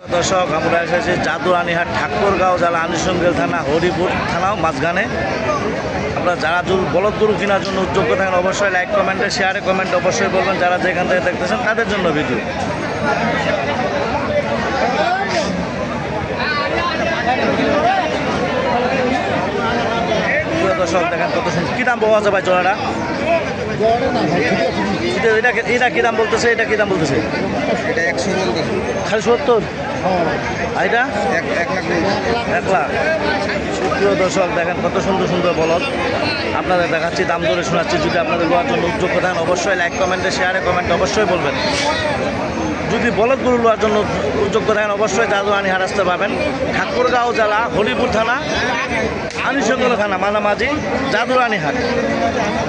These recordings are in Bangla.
দর্শক আমরা এসেছি জাদুরানীহাট ঠাকুরগাঁও জেলা আনিসঙ্গেল থানা হরিপুর থানাও মাঝখানে। আপনারা যারা বলদ গরু কেনার জন্য যোগ্য থাকেন অবশ্যই লাইক কমেন্টে শেয়ারে কমেন্ট অবশ্যই বলবেন। যারা যেখান থেকে দেখতেছেন তাদের জন্য ভিডিও। দর্শক দেখেন কত সুন্দর। কী দাম পাওয়া যায় ভাই জোড়াটা? এটা কী দাম বলতেছে? এটা কী দাম বলতেছে? এটা 100 বলতেছে। খালি 70? আর এটা 1 লাখ। সুপ্রিয় দর্শক দেখেন কত সুন্দর সুন্দর বলদ আপনাদের দেখাচ্ছি, দাম ধরে শোনাচ্ছি। যদি আপনাদের লোয়ার জন্য উদ্যোগ থাকেন অবশ্যই লাইক কমেন্টে শেয়ারে কমেন্ট অবশ্যই বলবেন। যদি বলদ গরু লোয়ার জন্য উদ্যোগ থাকেন অবশ্যই জাদুরানীহাট আসতে পাবেন। ঠাকুরগাঁও জেলা হরিপুর থানা আনিসঙ্গেল থানা মাঝামাঝি জাদুরানীহাট।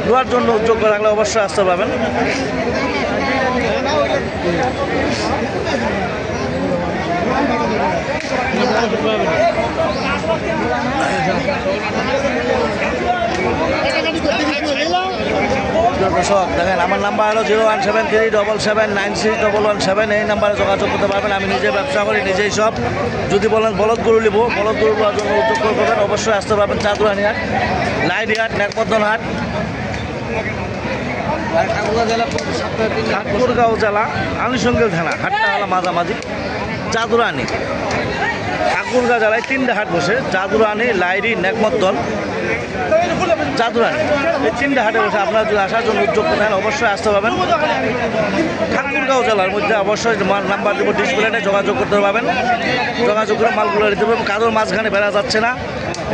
লোয়ার জন্য উদ্যোগ থাকলে অবশ্যই আসতে পাবেন। দর্শক দেখেন আমার নাম্বার হলো 01737796117। এই নাম্বারে যোগাযোগ করতে পারবেন। আমি নিজে ব্যবসা করি, নিজেই সব। যদি বলেন বলদ গরু নিব, বলদ গরু নেওয়ার জন্য উদ্যোগ করবেন অবশ্যই আসতে পারবেন জাদুরানীহাট, লাইডিহাট, নেকমদ্দন হাট, ঠাকুরগাঁও জেলা আনিসঙ্গেল থানা। হাটটা হলো মাঝামাঝি জাদুরানী। ঠাকুরগাঁও জেলায় 3টে হাট বসে: জাদুরানী, লাইরি, নেকমদ্দন, জাদুরানী। এই 3টে হাটে বসে। আপনারা যদি আসার জন্য উদ্যোগ করেন অবশ্যই আসতে পারবেন। ঠাকুরগাঁও জেলার মধ্যে অবশ্যই নাম্বার দেবো ডিসপ্লেতে, যোগাযোগ করতে পারবেন। যোগাযোগ করে মালগুলো দিতে পারবেন। কারোর মাঝখানে বেড়া যাচ্ছে না।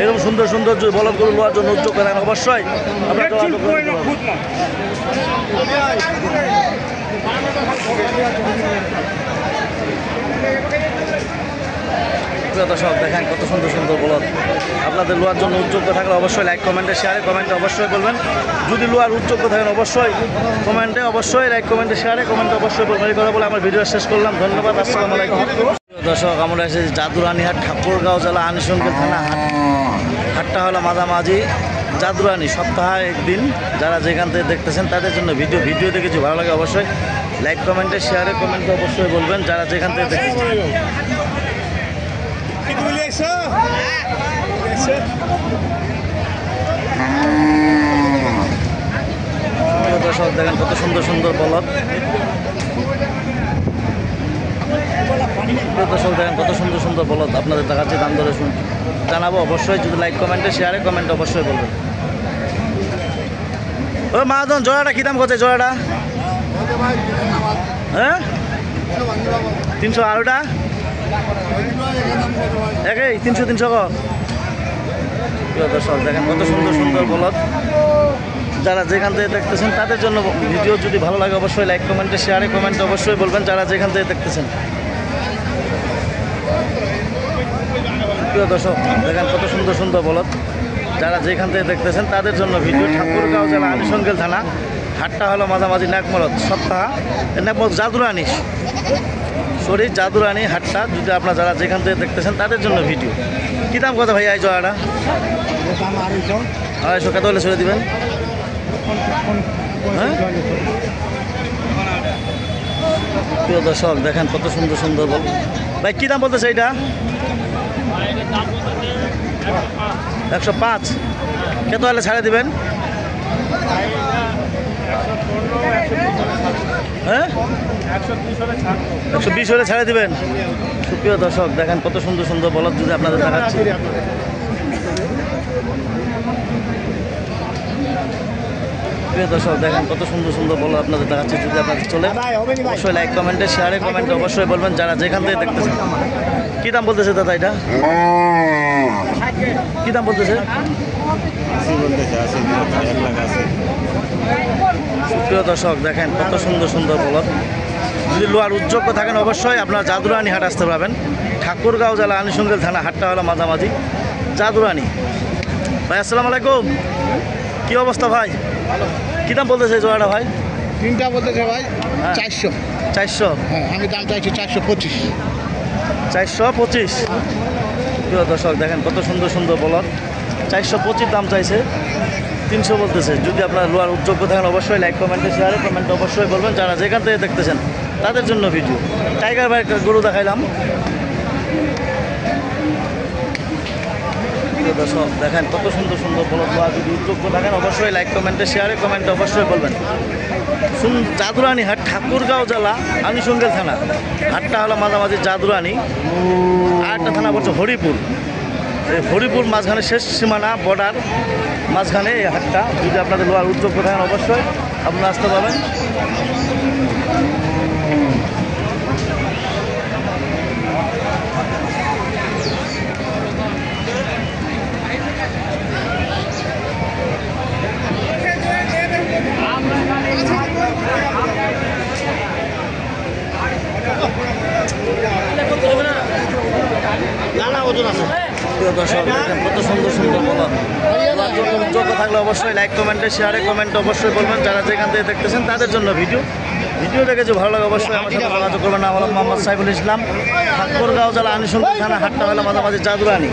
এরকম সুন্দর সুন্দর যদি বলদগুলো নেওয়ার জন্য উদ্যোগ করেন অবশ্যই আপনারা যোগাযোগ করতে পারবেন। দর্শক দেখেন কত সুন্দর সুন্দর বলদ আপনাদের লোয়ার জন্য উদ্যোগ থাকলে অবশ্যই লাইক কমেন্টে শেয়ারে কমেন্টে অবশ্যই বলবেন। যদি লোয়ার উদ্যোগ থাকেন অবশ্যই কমেন্টে অবশ্যই লাইক কমেন্টে শেয়ারে কমেন্টে অবশ্যই বলবেন। এই কথা বলে আমার ভিডিও শেষ করলাম। ধন্যবাদ। আসসালামু আলাইকুম। দর্শক আমরা এসেছি জাদুরানীহাট ঠাকুরগাঁও জেলা আনিসঙ্গেল থানা। হাটটা হলো মাঝামাঝি জাদুরানী। সপ্তাহে একদিন। যারা যেখান থেকে দেখতেছেন তাদের জন্য ভিডিও দেখেছি ভালো লাগে অবশ্যই লাইক কমেন্টে শেয়ারে কমেন্টে অবশ্যই বলবেন। যারা যেখান থেকে দেখতেছেন দর্শক দেখেন কত সুন্দর সুন্দর বলদ। দর্শক দেখেন কত সুন্দর সুন্দর বলদ আপনাদের দেখাচ্ছি, দাম ধরে জানাবো অবশ্যই। যদি লাইক কমেন্টে শেয়ারে কমেন্ট অবশ্যই বলবেন। ও মহাজন জোড়াটা কী দাম করছে? জোড়াটা হ্যাঁ 300। আর ওটা একই 300 দর্শক দেখেন কত সুন্দর সুন্দর বলদ। যারা যেখান থেকে দেখতেছেন তাদের জন্য ভিডিও যদি ভালো লাগে অবশ্যই লাইক কমেন্টে শেয়ারে কমেন্টে অবশ্যই বলবেন। যারা যেখান থেকে দেখতেছেন প্রিয় দর্শক দেখেন কত সুন্দর সুন্দর বলদ। যারা যেখান থেকে দেখতেছেন তাদের জন্য ভিডিও। ঠাকুরগাঁও জেলা আনিসঙ্গেল থানা। হাটটা হলো মাঝামাঝি নেকমরদ। সপ্তাহ নেকমরদ জাদুরানী জাদুরানী হাটটা। যদি আপনারা যারা যেখান থেকে দেখতেছেন তাদের জন্য ভিডিও। কী দাম কত ভাই এই জোড়াটা? 250। কত হলে ছেড়ে দেবেন? হ্যাঁ প্রিয় দর্শক দেখেন কত সুন্দর সুন্দর বল। ভাই কী দাম বলতেছে এইটা? 105। কত হলে ছাড়ে দেবেন? হ্যাঁ 120 হলে ছাড়ে দেবেন। সুপ্রিয় দর্শক দেখেন কত সুন্দর সুন্দর বলদ যদি আপনাদের দেখাচ্ছি। প্রিয় দর্শক দেখেন কত সুন্দর সুন্দর বলদ আপনাদের দেখাচ্ছি। যদি আপনাদের চলে অবশ্যই লাইক কমেন্টে শেয়ারে কমেন্টে অবশ্যই বলবেন। যারা যেখান থেকে দেখতেছেন। কী দাম বলতেছে দাদা এটা? কী দাম বলতেছে? প্রিয় দর্শক দেখেন কত সুন্দর সুন্দর বলদ। যদি লোয়ার উদ্যোগ থাকেন অবশ্যই আপনারা জাদুরানীহাট আসতে পারবেন। ঠাকুরগাঁও জেলা আনিসঙ্গেল থানা। হাটটা হলো মাঝামাঝি জাদুরানী। ভাই আসসালামু আলাইকুম। কী অবস্থা ভাই? কী দাম বলতেছে জোড়াটা ভাই? 3টা বলতেছে ভাই 400। 400? হ্যাঁ আমি দাম চাইছি 425। 425। প্রিয় দর্শক দেখেন কত সুন্দর সুন্দর বলদ। 425 দাম চাইছে, 300 বলতেছে। যদি আপনার লোয়ার উদ্যোগ থাকেন অবশ্যই লাইক কমেন্টে শেয়ারে কমেন্ট অবশ্যই বলবেন। যারা যেখান থেকে দেখতেছেন তাদের জন্য ভিডিও। টাইগার ভাই গরু দেখাইলাম। প্রিয় দর্শক দেখেন কত সুন্দর সুন্দর বলদ লোয়া। যদি উদ্যোগ্য থাকেন অবশ্যই লাইক কমেন্টে শেয়ারে কমেন্টে অবশ্যই বলবেন। জাদুরানি হাট ঠাকুরগাঁও জেলা আনিসঙ্গেল থানা। হাটটা হলো মাঝামাঝি জাদুরানি, আর একটা থানা বলছে হরিপুর। এই হরিপুর মাঝখানে শেষ সীমানা বর্ডার মাঝখানে এই হাটটা। যদি আপনাদের লোয়ার উদ্যোগ্য থাকেন অবশ্যই আপনারা আসতে পারবেন। প্রিয় দর্শক দেখেন কত সুন্দর সুন্দর বলদ। তোমার জন্য উদ্যোগ থাকলে অবশ্যই লাইক কমেন্টে শেয়ারে কমেন্টে অবশ্যই বলবেন। যারা যেখান থেকে দেখতেছেন তাদের জন্য ভিডিও দেখে যে ভালো লাগে অবশ্যই আমার সাথে যোগাযোগ করবেন। আমার নাম মোহাম্মদ সাইফুল ইসলাম, ঠাকুরগাঁও জেলা আনিসঙ্গেল থানা। হাটটা হলো মাঝামাঝি জাদুরানি।